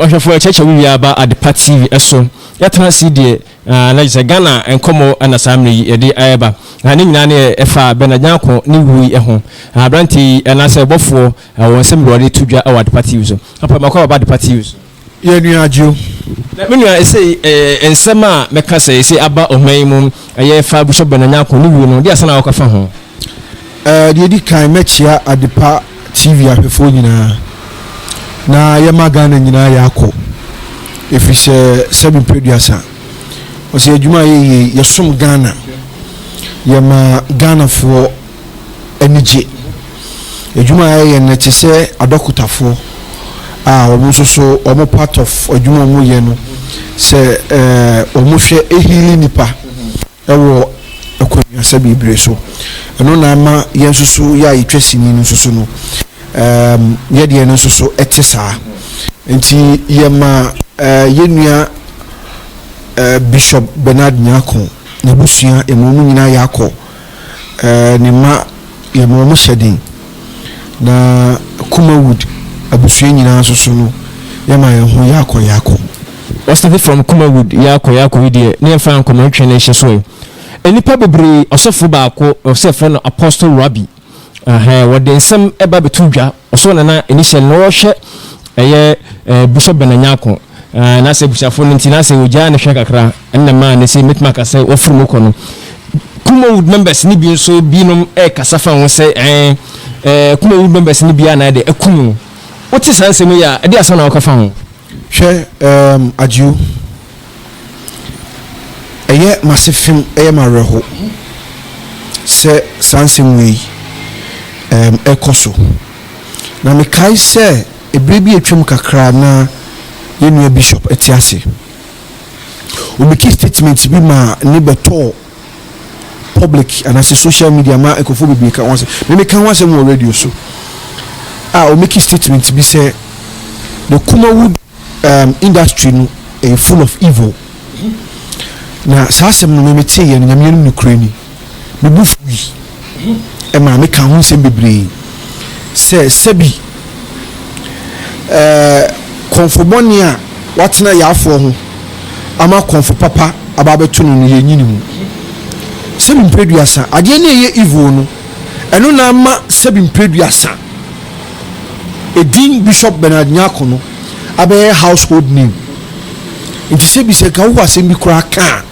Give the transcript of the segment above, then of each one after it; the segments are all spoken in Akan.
ohwefo cheche wi aba Adepa TV eso yatena CD na je Ghana enkomo na samre ye de ayeba na ne nyina ne efa benanyako ne wi ho abranti na se bofo won sem rode tudwa Adepa TV so apa makwa Adepa TV so ye nua ajo na me nua ese ensema meka se ese aba oman mu ye fa Bishop benanyako ne wi no de asana akwafa ho de di kan mechia Adepa TV afefo nyina na yema Ghana nyina yakọ efise 7 producer o se adwuma ye som Ghana yema Ghana fo enije adwuma ye na chese adokutafo omo so omo part of adwuma omo ye no se omo hwe ehili nipa ewo akonya sabi ibre so eno na ama yensusu ya itwasini nsusu no ye de nsusu etesa enti yema yenua Bishop Bernard Nyako na busua emu nyina yakọ ne ma yemo mo shedin na Kumawood abusua nyina soso no yema ye ho yakọ what's the from Kumawood yakọ we dey ne fa nkomo twe na hyeso enipa bebre osofo baako osefo no Apostle Rabbi wode nsem eba betudwa oso na initial no hye eye Bishop Benanyako na se bushafo nti na se oja ne hwe kakra enna ma ne se mitma ka se ofuru ko no Kumawood members ni bi so binom kasafa won se Kumawood members ni bia na de ekunu woti sansem ya de asa na okafa ho hwe ajiu eye masifim eye mareho se sansem wi ekoso na me kai se ebrebi etwem kakra na yenua Bishop etiase umiki statement bi ma ne beto public and as social media ma ekofo bi ka won se me kan won se mo radio so umiki statement bi se the Kumawood industry no full of evil na sasem no me tie ye nyame no nukrani me bufu e ma me kan won se bebre se sebi konfoboni a watena yafo ho ama konfo papa ababeto no ye nyini mu sebim producer ade ne ye evil no eno na ama sebim producer edin Bishop Bernard Nyako no abe household name inti sebi se ka wo asem bi kura ka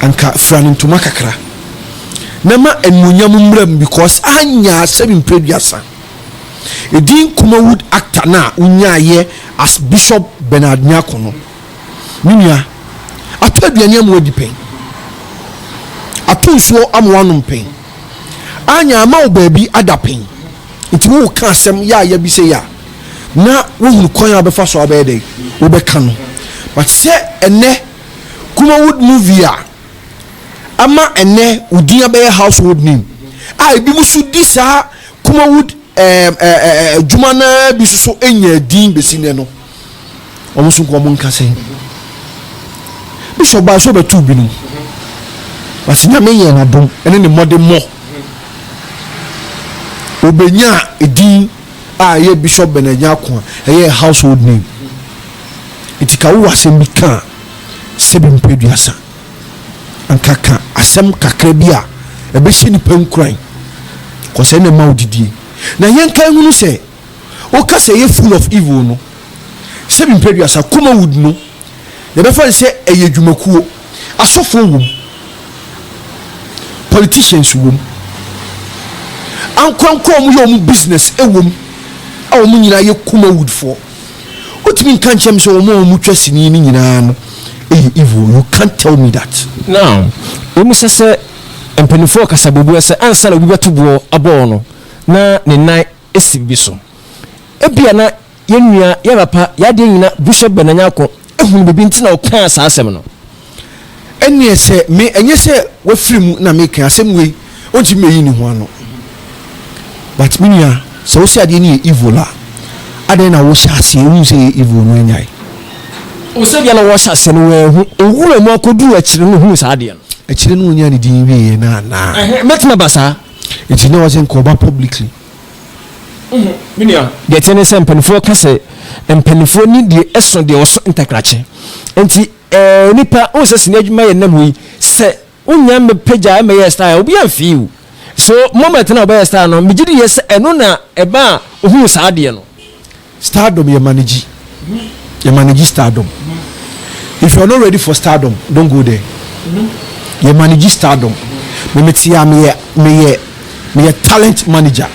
anka franin to makakra na ma enmunyam mram because anya sebim producer edin Kumawood actor na unyaye as Bishop Bernard Nyako no minia ataduane am wadi pen atonso amwanu pen anya ama obabi adapen nti wo ka asem ya bi se ya na wo hunu konya befa so abede wo beka no but se ene Kumawood movie a ama ene udin abe household name ebi musu di sa Kumawood jumana bisuso enya din besine no omusu ko mon kase Bishop ba so betu bi no wasinya me ye na dom ene ne mode mo obenya edin ye Bishop Benanyako ye household name itika wo asem bi ka sebim peduasa ankaka asem kakra bi a ebe hye ni pankran ko se ne ma odidie na yenka hunu se o ka se ye full of evil no sebim peduasa Kumawood no ye be fa se eye dwumakuo asofo wom politicians wom ankonkro mu yo mu business ewom a mu nyina ye Kumawood for otimi kan chem so mu twasini ni nyina no evil. You can't tell me that now we say empenifo kasabubu se ansa na obi betubo abo no na ne nan esibi so ebia na yenua ye papa ya de nyina Bishop Benanyako ehunu bebi ntina o kan asa asem no enie se me enye se wafirimu na me kan asem we onti me yi ni ho ano but minia so o se ade ni evil la ade na wo shase hu se evil no nyai o se bia na wo shase no we hu owura mu akodu akire no hu sa ade no akire no nya ni din we na metina basa enti na wo se nko ba publicly minia de tene se mpanifo kase mpanifo ni de eso de oso ntakrache enti nipa o se sine adwuma ye nam yi se unya me pagya me ye style obi anfiu so moment na obi style no me gidi yes eno na eba ohu sa de no stardom ye manage stardom. If you're not ready for stardom, don't go there. You manage stardom. Me talent manager.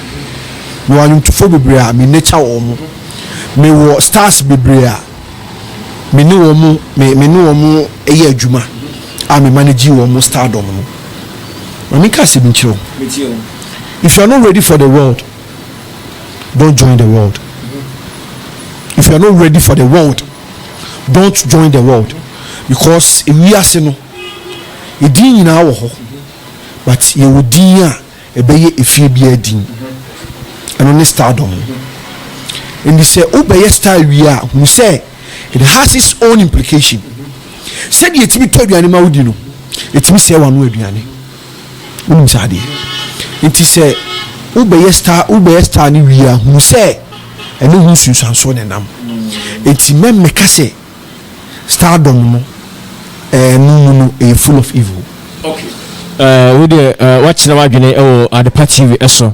Me want to for bibria, me nature omo. Me wo stars bibria. Me no omo eye adwuma. Me manage omo stardom no. Me ka se binchiro. If you're not ready for the world, don't join the world. If you're not ready for the world, don't join the world, because if we are saying you din na wo ho but you would din a ebeye efie bia din and only stardom and they say obey star we are who say it has its own implication. Said you timi to aduane ma wodi no etimi say wanu aduane wonu sade enti say obey star ni we are who say eno hu sunsanso ne nam enti meka say stardom no no full of evil. Okay we dey watch na wadwene Adepa TV eso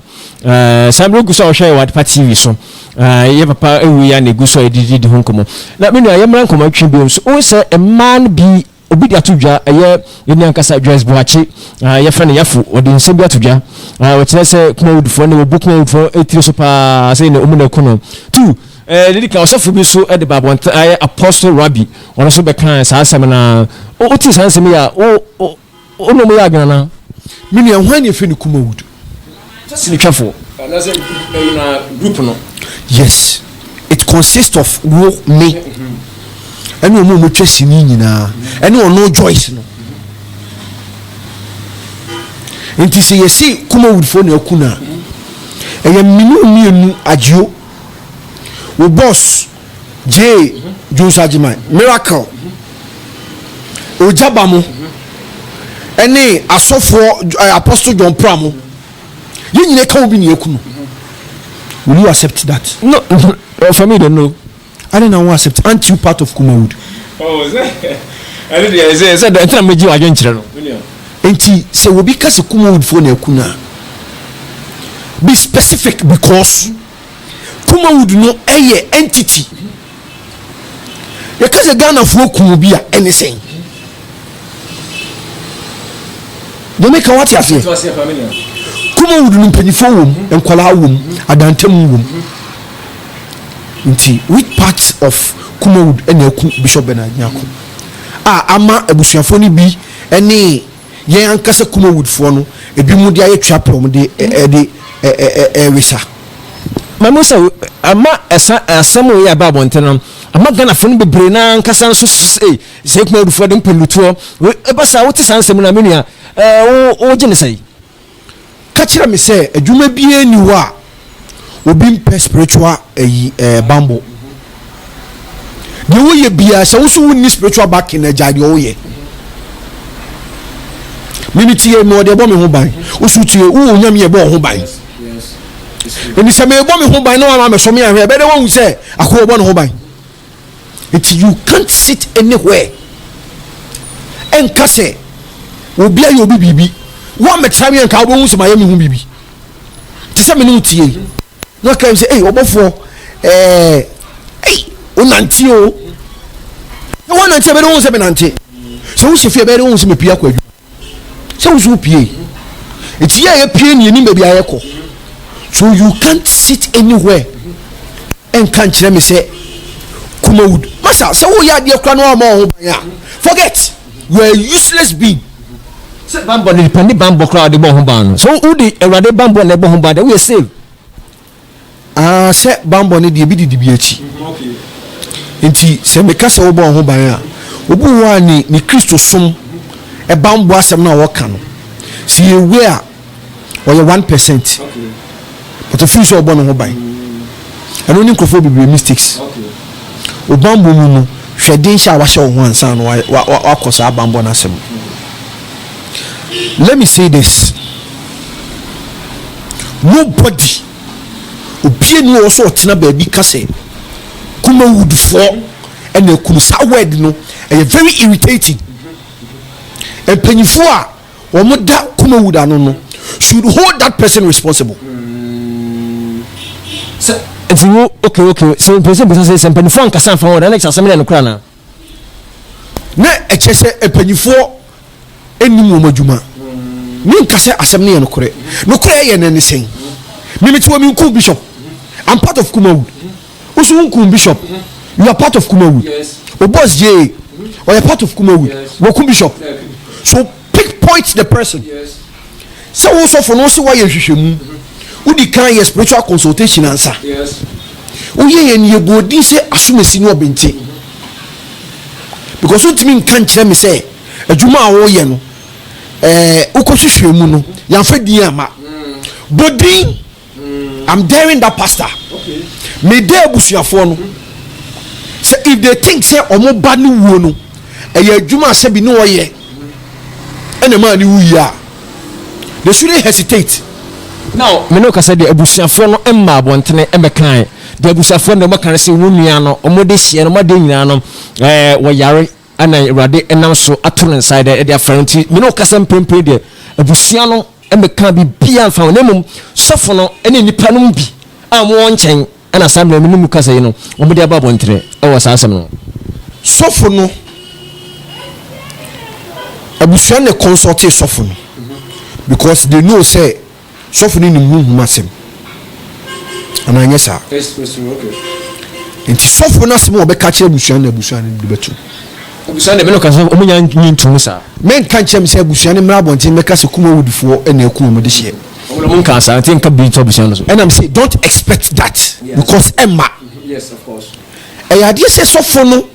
samro guso hwe Adepa TV so ye papa ewi ya na guso edidi ho nkomo na me nua ye mran nkomo atwe bi so o se a man bi obi di atodwa ye ni ankasa Joyce Boachi ye fa ne yafu odi nsem bi atodwa wo kire se kuma wudfo ne wo bukuma wudfo etiri so pa se ne omuna kono tu Lidika osafo bi so e de babonta Apostle Rabbi ono so be kan sa asem na o ti san asem ya o no mo ya gana mini ahwan ye fe ne kuma wudu sini twafo na se na group no. Yes, it consists of me and no mo twesi ni nyina and no Joyce no enti se yesi kuma wudfo ne akuna eye mienu agio wo boss J Jones Ajimai Miracle Ojabamo ene asofo Apostle John Pramo ye nyine ka obi ne yakunu. Will you accept that? No for me don't know. I don't know accept. Aren't you part of Kumawood? Oh is that I didn't say that time meji wa gyenkyere no enti se wo bi ka se Kumawood fo na yakuna be specific because Kumawood no eye entity yakaze Ghana fo kumu bia anything do make what you say Kumawood no mpanifo wom enkwala wom adantam wom nti which parts of Kumawood ene ku Bishop Bernard Nyako ama abusuafo ni bi ene ye ankasa Kumawood fo no ebi mu dia ye twa prom de wisa mamusa ama asamo ya babo ntena ama Ghana fo bebre na ankasa nso se Kumawood fo de mpeluto ebasa wote sansem na menua o gene sai ka kira me se adwuma bie ni wa obi mpe spiritual bambo de wo ye bia se wo so woni spiritual back in ajade wo ye minute ye mo de bo me ho ban wo so tie wo nyam ye bo ho ban eni se me bo me ho ban na wa me so me ahwe be de wo hu se akọ bo no ho ban you can't sit anywhere en kase obi ayo obi bibi wo me tram ye nka wo hu se ma ye me hu bibi ti se me no tie no kan say obofo onanti o no onanti be don se me nante so wo se fie be don se me pia kwa adwu so wo so pie eti ye pie ni be bia ye ko so you can't sit anywhere and can't kire me say Kumawood masa so wo ya de kwa no ma ho ban ya forget you are useless being se bambo ni pandi bambo kra de bo ho ban so wo di ewrade bambo na bo ho ban de we save se bambo ni de bi di bi achi okay enti se me ka se wo bo ho ban a obu wa ni Kristo som e bambo asem na wo ka no si ewe a or 1% okay but the future obo no ho ban and only nkofo be mistakes okay o bambo mu no hweden sha wa hye wo ho ansan no wa kosa bambo na asem. Let me say this, nobody bie no also otena ba bi kase Kumawood for and the Kumsa word no very irritating and pennyfo a omoda Kumawood ano should hold that person responsible. So if you okay so person say pennyfo an kasa fa the next assembly no kra na chese pennyfo enim wo madwuma me nkase assembly no kore ye na nisen me ti wo me nku bishop. I'm part of Kumawood. Also nku bishop. You are part of Kumawood. Yes. O boss J or you are part of Kumawood. Yes. Wo ku bishop. So pick point the person. Yes. So also for no so why you hwehwemu. Udi kan your spiritual consultation answer. Yes. Uye ye ne bodi se asumesi no obenti. Because utimi nkan kire me say adwuma a wo ye no ukohwehwemu no yamfa din ama. Bodi I'm daring that pastor. Okay. Me dey busuafo no. So if they think say omo ba ni wuo no, adwuma ase bi no oye. Ene ma ni wuya. They shouldn't hesitate. Now, me no ka say the abusuafo no emma abontene emekan. The abusuafo no maka say wo nua no omode hie no made nyina no wo yare ana Awurade enam so ato no inside the afranti. Me no ka say mpempe de abusua no emeka bi bia fa na mum sofo no ene nipa no bi amwo nchen ana assembly no mu ka say no omode aba abontene e wo saasem no. Sofo no abusua ne consult sofo no because they know say sofo ni mu humasem ana anya sa Yes, okay. Enti sofo na sem obeka kire abusua na abusua ne de betu Abusua ne me no ka say omunya nyintum sa men kan kire me say abusua ne mra bonten meka se Kumawood fo ena ekum mo de hye omulo kan sa tin ka bi to abusua no so and I'm say don't expect that. Yes. Because Emma Yes, of course. e ya de se sofo no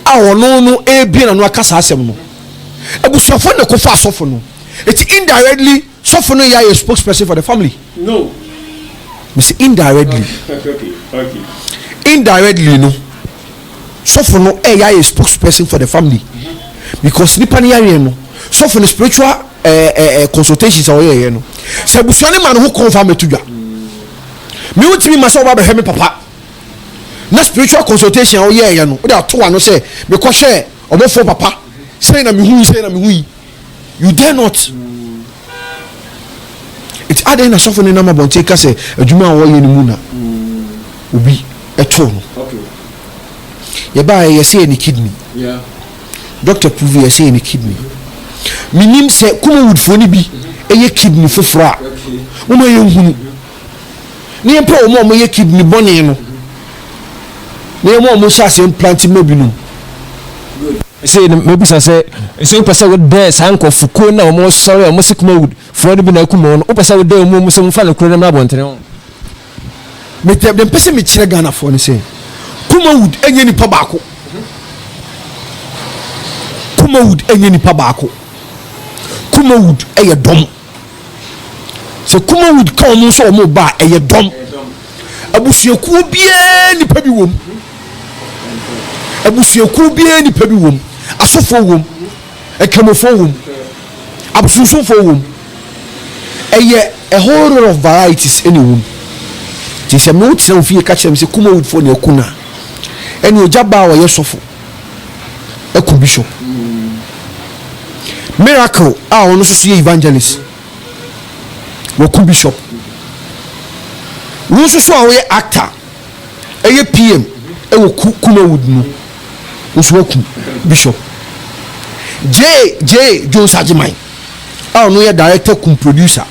a wono no e bi na no aka sa asem no abusuafo ne ko fa sofo no it's indirectly sofo no ya a spokesperson for the family. No. Miss indirectly. Okay. Indirectly no sofo no ya a spokesperson for the family. Because nipa ne yare no sofo no spiritual consultations or ye no se abusuane ma no ho confirm etudwa me wutimi ma se oba be me papa na spiritual consultation or ye no we to ano say me ko hwe obofo papa say na me hu you dare not. It's adding na sofo ne na mabonte ka se adwuma wo ye ni mu na obi eto no. Okay. Ye ba ye say any kidney. Yeah. Doctor prove ye say any kidney. Minim se Kumawood fo ni bi eye kidney foforo a Okay. mo ma ye hunu ni empa o mo ye kidney bone no ni mo sha implant ma bi no say maybe say so person with there sanko fuko na o sorry o se Kumawood for bi na kumo no o person with there o so mfa no kuro na abontene o me tell them person me kire Ghana for ni say Kumawood enye nipa baako. Kumawood enye nipa baako. Kumawood eye dom. Se Kumawood ka o so o mo ba eye dom. Abusuaku bia nipa bi wom. Abusuaku bia nipa bi wom. Asofo wom. Ekemofo wom. Absusufo wom. Eye a whole lot of varieties anyway. Ti se me uti na ofie ka kire me se Kumawood fo na ekuna. Eni ojaba wa yesofo. Eku bishop. Miracle ono so ye evangelist. Wo ku bishop. Wo so a wo ye actor. Eye PM e wo Kumawood no. Wo ku bishop. J Jones Ajimai. Ono ye director kum producer.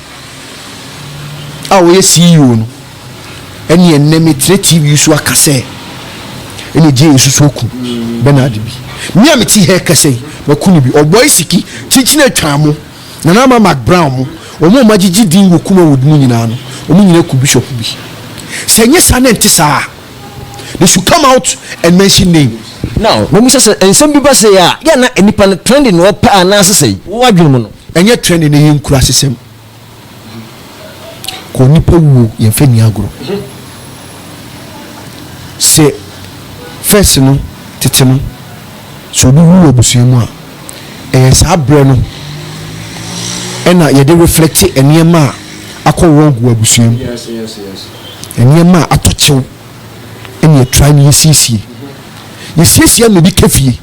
Wo ye CEO no. Eni eneme TV so akase. Eni J so ku Bernard bi. Me am ti he kase makunu bi oboy siki chichi na twamo na na ma Mark Brown mo omo magigi din wo Kumawood mu nyina no omo nyina ku bishop bi senye sanenti sa they should come out and mention names. Now when we say ensem bi ba say ya na enipa no trending no pa na say wo adwene mu no enye trending na yin kura sesem ko nipa wu ye fa ni agro se first no tete no so bi wu obusuamu a sa bre no ena ye dey reflect eniema akọ wrong wu obusuamu. Yes. enema atochew ene try ne yesiesie yesiesie na bi kafie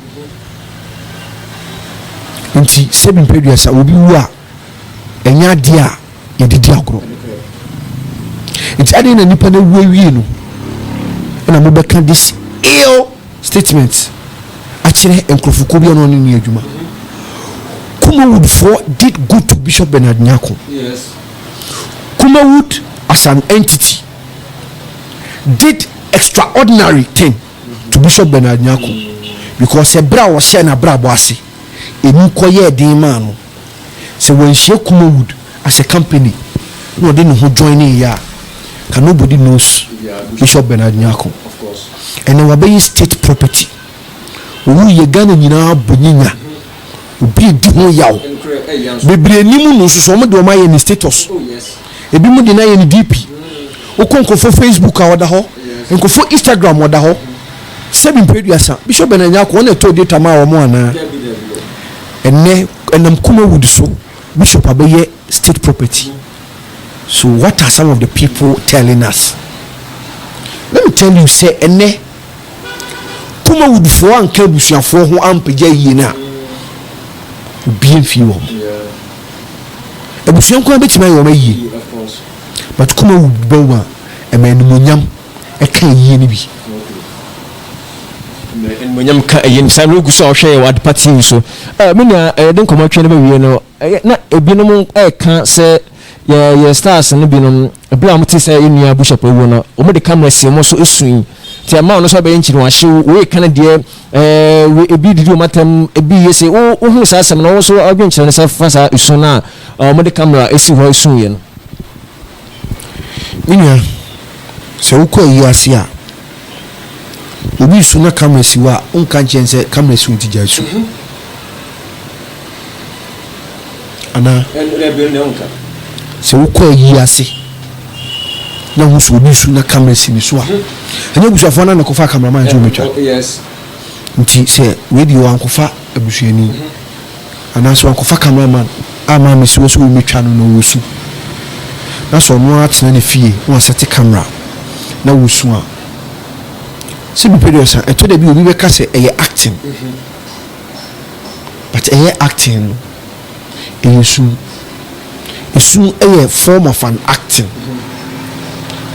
nti sebi pedua sa obi wu a enya de a yedidi agro nti ade na nipa na wu awie no na mo beka this ill statement akire enkrofoko bi ono ne adwuma Kumawood for did good to Bishop Bernard Nyako. Yes. Kumawood as an entity did extraordinary thing to Bishop Bernard Nyako because a bra was saying a bra bossy. A new koye de man. So when she Kumawood as a company, no didn't who join in here. Can nobody knows Bishop Bernard Nyako. Of course. And our bay state property. Who ye gana nina bunyina. Obi di ho yaw bebre nimu no so mo de o maye ni status ebi mu de na ye ni dp o konkofo facebook a oda ho konkofo instagram oda ho sebi peduasa Bishop Benanya ko na to data ma wo mo ana enne enam Kumawood so Bishop abaye state property. So what are some of the people telling us? Let me tell you, say enne Kumawood fo anka busuafo ho ampeja yi na bien fiwo ebusuan ko betima yo mayi but Kumawood bawa emanumonyam e kan yi ni bi emanumonyam ka yin sam no guso ohwe wad party so me na den komo twe na bawie no na ebinom ka se ye stars no binom ebia mo ti se enua Bishop ewo no o mo de camera se mo so esuin ti ama no so be nchiri wa hye we kana de we ebi didi o matam ebi yese o hu sa asem no so adwenkyere ne se fasa esu na o mo de camera esi ho esu ye no enua se wo ko yi ase a obi su na camera si wa onka nchense camera si unti jasu ana se wo ko yi ase na hu so obi su na camera si ni so a anya busuafo na ko fa cameraman so metwa yes nti se radio ankofa abusuani ana so ankofa cameraman ama me so metwa no wosu na so no atena ne fie won set camera na wosu a se bi producer eto da bi obi be ka se eye acting but eye acting no esu a form of an acting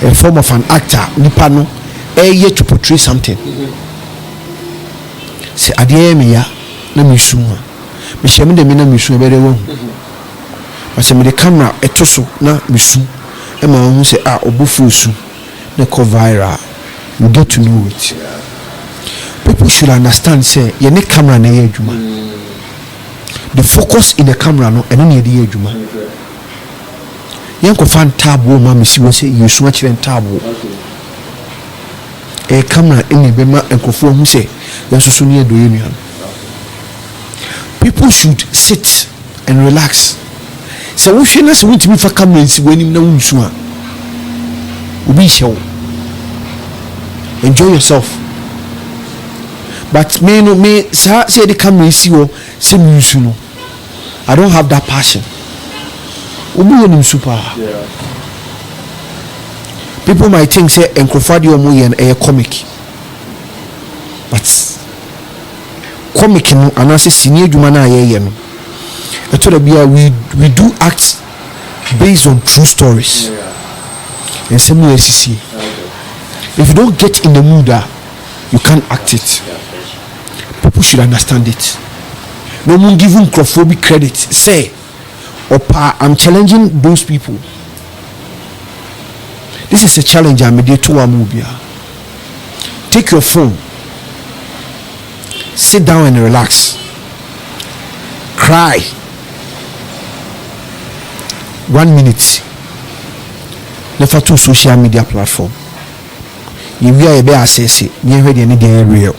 a form of an actor nipa no to portray something se ade me ya na misu a me hye me de me na misu e bere wo ma se me de camera etoso na misu e ma hu se obofu su na ko viral you get to know it. People should understand say ye ne camera na ye adwuma the focus in the camera no eno na ye de adwuma yanko fan tabo ma mesi wo se yesu a kire tabo camera ene be ma enkofo hu se yesu ne do ye nuan. People should sit and relax. So we should not want to be for cameras when you know so obi show enjoy yourself but me no me say the camera see o say me use no I don't have that passion. Obi super. People might think say encrofadio omo yen a comic but comic no anase senior dwuma na ye no eto bia we do act based on true stories and same SCC. If you don't get in the mood you can't act it. People should understand it. No one give microphobic credit say Opa, I'm challenging those people. This is a challenge I'm made to Amubia. Take your phone, sit down and relax, cry 1 minute. Never to social media platform. You are a bear assess it, near ready any day real.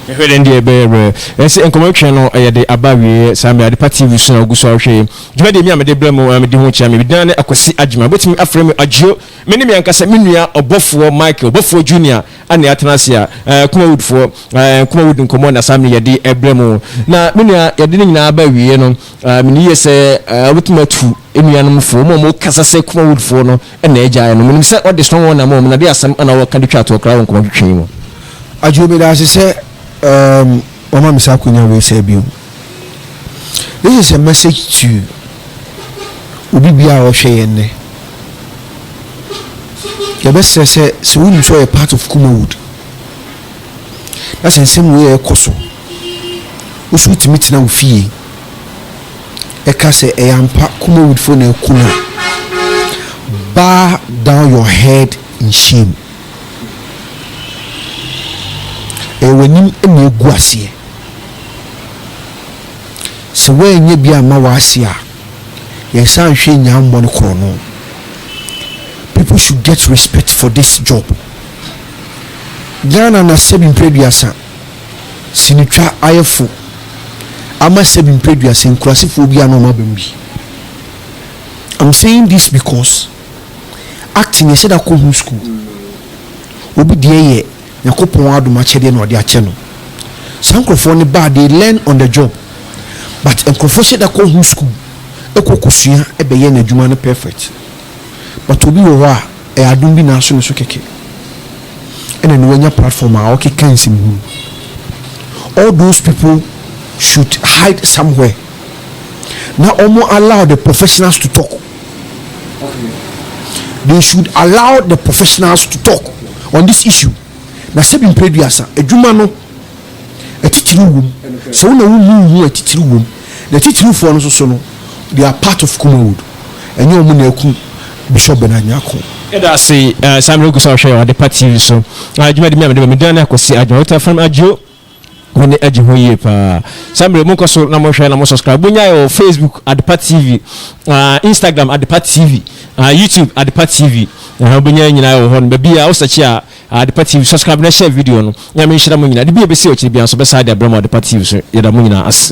ehwe ndi ebe ese enkomatwe no yede abawie sami Adepa TV so oguso ahwe djuma de mi amede blemu amede ho chia me bidan akwasi adjuma betimi afrem agio meni mi ankasa menua obofo Michael obofo junior ane atenasia Kumawood fo Kumawood nkomo na sami yede eblemu na menua yede ni nyina abawie no meni yese obetuma tu enuanom fo mo kasa se Kumawood fo no na eja no meni se ode strong one na mo na de asam ana waka ditwa to kra nkomatwe mo agio me da se Mama Misakunya will say, this is a message to Ubibia or Cheyenne. The best says, so we show a part of Kumawood. That's the same way a Koso. We should meet now fee. A case a yampa Kumawood for no kuna. Bow down your head in shame. Ewenim ene guasie se wenye bia ma wasia ye san hwe nyambo ne krono. People should get respect for this job. Ghana na sebin preduasa sinitwa ayefo ama sebin preduasa nkurasefo bia no mabambi. I'm saying this because acting is a cool school obi de yakopon adoma chede no de ache no sankrofo ne ba they learn on the job but enkrofo se da ko hu school ekokosua ebeye na adwuma no perfect but obi wo a e adum bi na so no so keke ene no wanya platform a okay kan sim all those people should hide somewhere. Now almost allow the professionals to talk. They should allow the professionals to talk on this issue. Na sebin preduasa edwuma no etitiri wom so na wu etitiri wom the titiri fo no so no they are part of Kumawood enyo mu na eku Bishop Benanyako eda say Samuel Gusa share Adepa TV so adwuma de me medana akosi adwuma ta from ajo woni aji hoye pa Samuel mo koso na mo share na mo subscribe bunya yo Facebook Adepa TV Instagram Adepa TV YouTube Adepa TV na bunya nyina yo hon ba bia o search a Adepa TV subscribe na share video no ya me share mo nyina de bia be se o kire bia so be side Abraham Adepa TV so ya da mo nyina as